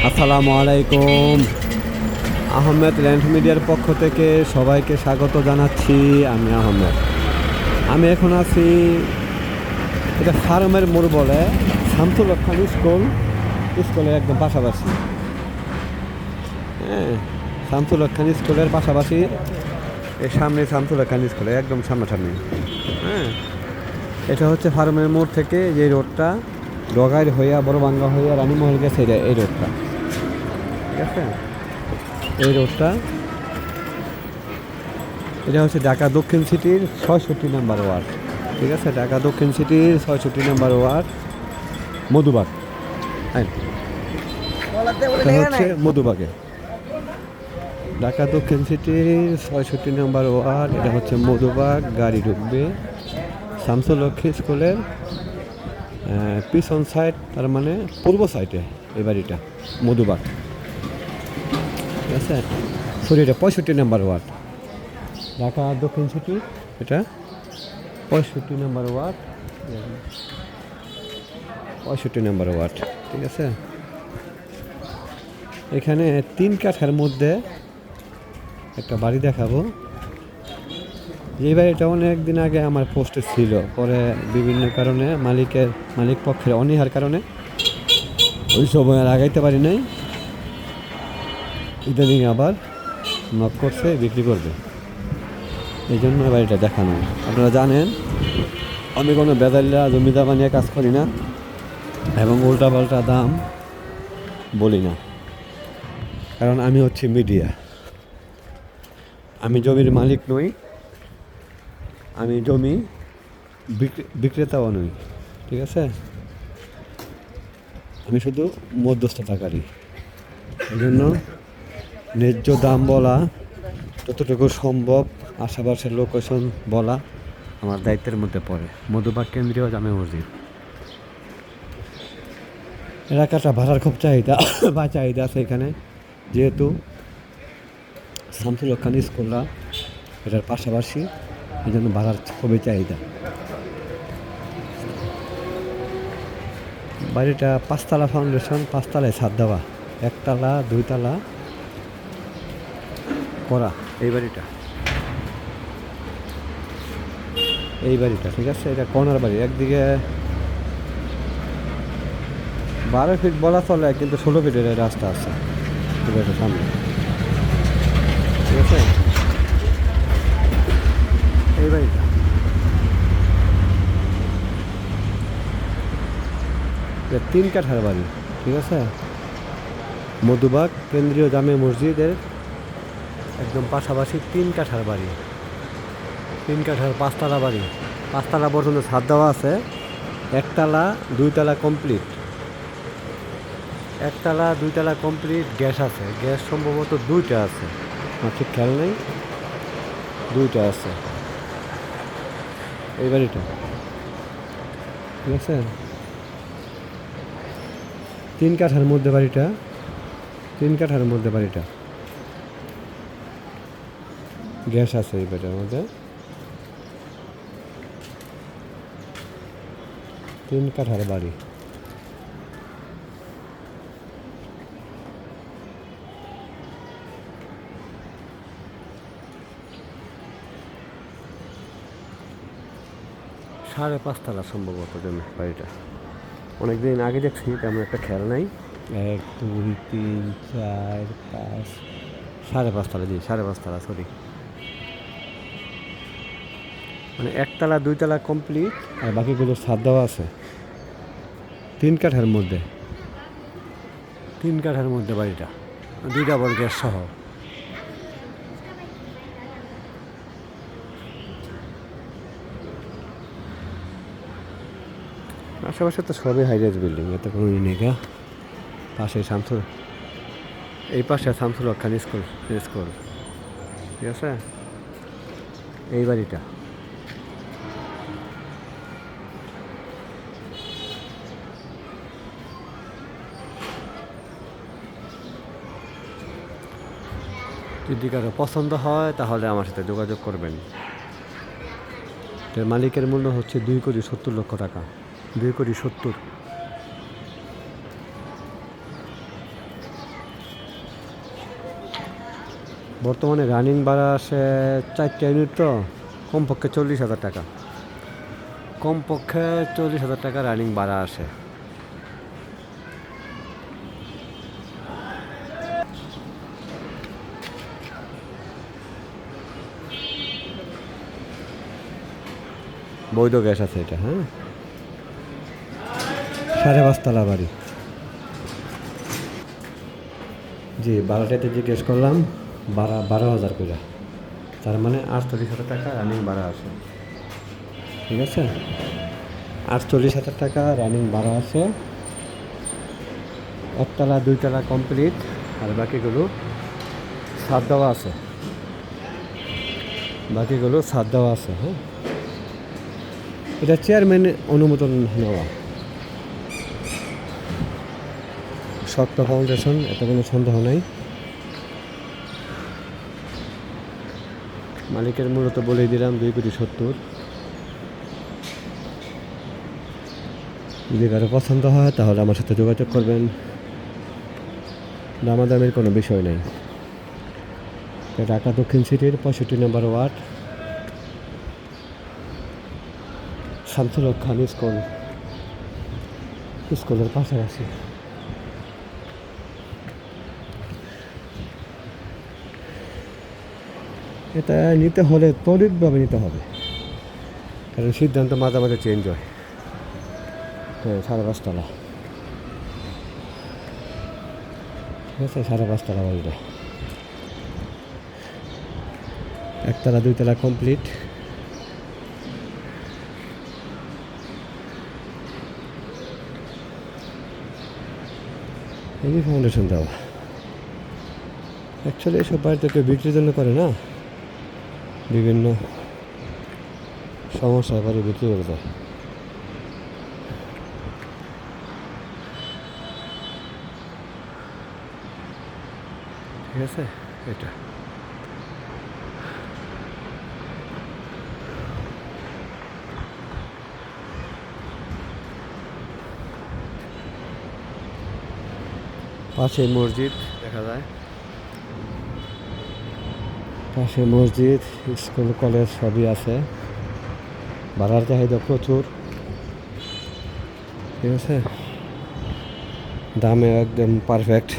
আসসালামু আলাইকুম। আহমেদ ল্যান্ড মিডিয়ার পক্ষ থেকে সবাইকে স্বাগত জানাচ্ছি। আমি আহমেদ। আমি এখন আছি, এটা ফার্মের মোড় বলে, শামসুল হক খান স্কুলের একদম পাশাপাশি। হ্যাঁ, শামসুল হক খান স্কুলের পাশাপাশি, এর সামনে শামসুল হক খান স্কুলের একদম সামনাসামনি। হ্যাঁ, এটা হচ্ছে ফার্মের মোড় থেকে যে রোডটা ডগাইর হইয়া বড়বাঙ্গা হইয়া রানীমহল গেছে, এই রোডটা, ঠিক আছে? এই রোডটা, এটা হচ্ছে ঢাকা দক্ষিণ সিটির ৬৬ নম্বর ওয়ার্ড, ঠিক আছে? ঢাকা দক্ষিণ সিটির ৬৬ নম্বর ওয়ার্ড, মধুবাগ। হ্যাঁ, এটা হচ্ছে মধুবাগে, ঢাকা দক্ষিণ সিটির ৬৬ নম্বর ওয়ার্ড। এটা হচ্ছে মধুবাগ। গাড়ি ঢুকবে শামসুল হক স্কুলের পিছন সাইড, তার মানে পূর্ব সাইডে এই বাড়িটা, মধুবাগ, ঠিক আছে? সরি, এটা ৬৫ নম্বর ওয়ার্ড, ঢাকা দক্ষিণ সিটি, এটা ৬৫ নম্বর ওয়ার্ড, ৬৫ নম্বর ওয়ার্ড, ঠিক আছে? এখানে ৩ কাঠার মধ্যে একটা বাড়ি দেখাবো। এই বাড়িটা অনেক দিন আগে আমার পোস্টে ছিল, পরে বিভিন্ন কারণে মালিক পক্ষের অনীহার কারণে ওই সময় আর আগাইতে পারি নাই। ইদানিং আবার নক করছে, বিক্রি করবে, এই জন্য বাড়িটা দেখানো। আপনারা জানেন আমি কোনো বেদাল্লা জমিদার নিয়ে কাজ করি না এবং উল্টাপাল্টা দাম বলি না, কারণ আমি হচ্ছে মিডিয়া। আমি জমির মালিক নই, আমি জমি বিক্রেতাও নই, ঠিক আছে? আমি শুধু মধ্যস্থতাকারী। এই জন্য ন্যায্য দাম বলা, যতটুকু সম্ভব আশেপাশের লোকেশন বলা আমার দায়িত্বের মধ্যে পড়ে। মধুবাগ কেন্দ্রীয় জামে মসজিদ এলাকাটা ভাড়ার খুব চাহিদা আছে এখানে, যেহেতু শামসুল হক খান স্কুলরা এটার পাশাপাশি, এই জন্য ভাড়ার খুবই চাহিদা। বাড়িটা ৫তলা ফাউন্ডেশন, ৫তলায় ছাদ দেওয়া, ১তলা ২তলা করা এই বাড়িটা, ঠিক আছে? এটা কর্নার বাড়ি, একদিকে ১২ ফিট বলা চলে, কিন্তু ১৬ ফিটের রাস্তা আছে সামনে, ঠিক আছে? এই বাড়িটা ৩ কাঠার বাড়ি, ঠিক আছে? মধুবাগ কেন্দ্রীয় জামে মসজিদের একদম পাশাপাশি ৩ কাঠার বাড়ি, ৩ কাঠার ৫তলা বাড়ি, ৫তলা পর্যন্ত ছাদ দেওয়া আছে। ১তলা ২তলা কমপ্লিট, ১তলা ২তলা কমপ্লিট। গ্যাস আছে, গ্যাস সম্ভবত ২টা আছে, আমার ঠিক খেয়াল নেই, ২টা আছে এই বাড়িটা, ঠিক আছে? ৩ কাঠার মধ্যে বাড়িটা, ৩ কাঠার মধ্যে বাড়িটা, গ্যাস আছে এই বাড়িটার মধ্যে। ৩ কাঠার বাড়ি, সাড়ে ৫তলা সম্ভবত জমি বাড়িটা। অনেকদিন আগে দেখছি, তেমন একটা খেয়াল নাই। ১ ২ ৩ ৪ ৫, সাড়ে ৫তলা, জি ৫.৫তলা, সরি। মানে ১তলা ২তলা কমপ্লিট, আর বাকিগুলো ছাদ দেওয়া আছে। ৩ কাঠার মধ্যে, ৩ কাঠার মধ্যে বাড়িটা, ২টা বড় গ্যাস সহ। আশেপাশে তো সবই হাইরাইজ বিল্ডিং, এত কোনো নেগা। পাশে এই পাশে শামসুল হক খান স্কুল, ঠিক আছে? এই বাড়িটা যদি কারো পছন্দ হয় তাহলে আমার সাথে যোগাযোগ করবেন। এর মালিকের মূল্য হচ্ছে ২,৭০,০০,০০০ টাকা, ২,৭০,০০,০০০। বর্তমানে রানিং ভাড়া আসে 4টা ইউনিট, তো কমপক্ষে 40,000 টাকা, কমপক্ষে 40,000 টাকা রানিং ভাড়া আসে। বৈধ গ্যাস আছে এটা। হ্যাঁ, 5.5 তলা বাড়ি। জি, ভাড়াটাতে জিজ্ঞেস করলাম, ভাড়া 12,000 করে, তার মানে 48,000 টাকা রানিং ভাড়া আছে। ঠিক আছে, 48,000 টাকা রানিং ভাড়া আছে। 1 তলা 2 তলা কমপ্লিট, আর বাকিগুলো ছাদ দেওয়া আছে, বাকিগুলো ছাদ দেওয়া আছে। হ্যাঁ, এটা চেয়ারম্যান অনুমোদন নেওয়া, শক্ত ফাউন্ডেশন, এতে কোনো সন্দেহ নাই। মালিকের মূলত বলেই দিলাম 2,70,00,000। যদি কারো পছন্দ হয় তাহলে আমার সাথে যোগাযোগ করবেন, দামাদামের কোনো বিষয় নেই। ঢাকা দক্ষিণ সিটির 65 নম্বর ওয়ার্ড, শামসুল হক খান স্কুলের পাশাপাশি। এটা নিতে হলে তড়িৎভাবে নিতে হবে, কারণ সিদ্ধান্ত মাঝে মাঝে চেঞ্জ হয়। হ্যাঁ, 5.5 তলা। ঠিক আছে, 5.5 তলা বাড়িটা, 1 তলা 2 তলা কমপ্লিট। এই ফাউন্ডেশন দেওয়া। অ্যাকচুয়ালি এসব বাড়িতে কেউ বিক্রির জন্য করে না, বিভিন্ন সমস্যায় বাড়ি বিক্রি করে দেয়। ঠিক আছে, এটা পাশে মসজিদ দেখা যায়, পাশে মসজিদ, স্কুল কলেজ সবই আছে। ভাড়ার চাহিদা প্রচুর। ঠিক আছে, দামে একদম পারফেক্ট।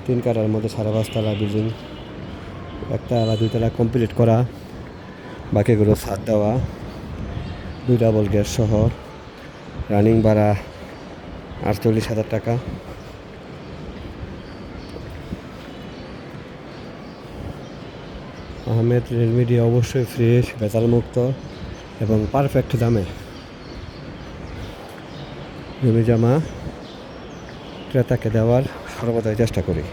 3 কাঠার মধ্যে 5.5 তলা বিল্ডিং, 1 তলা 2 তলা কমপ্লিট করা, বাকিগুলো ছাদ দেওয়া, 2 ডাবল গ্যাস সহ। রানিং ভাড়া 48,000 টাকা। আহমেদ রেলমিডিয়া অবশ্যই ফ্রেশ, ভেজাল মুক্ত এবং পারফেক্ট দামে জমি জমা ক্রেতাকে দেওয়ার সর্বদাই চেষ্টা করি।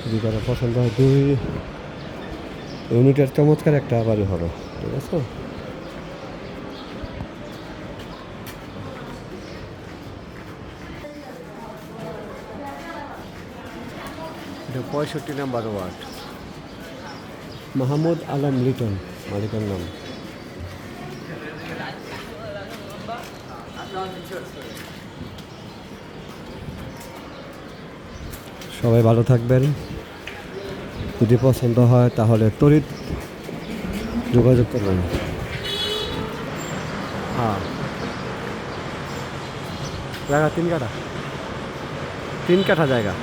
যদি কারো পছন্দ হয়, 2 ইউনিটের চমৎকার একটা বাড়ি হলো। ঠিক আছে, এটা 65 নম্বর ওয়ার্ড, মাহমুদ আলম লিটন মালিকের নাম। সবাই ভালো থাকবেন। যদি পছন্দ হয় তাহলে তড়িৎ যোগাযোগ করবেন। হ্যাঁ, জায়গা 3 কাঠা, 3 কাঠা জায়গা।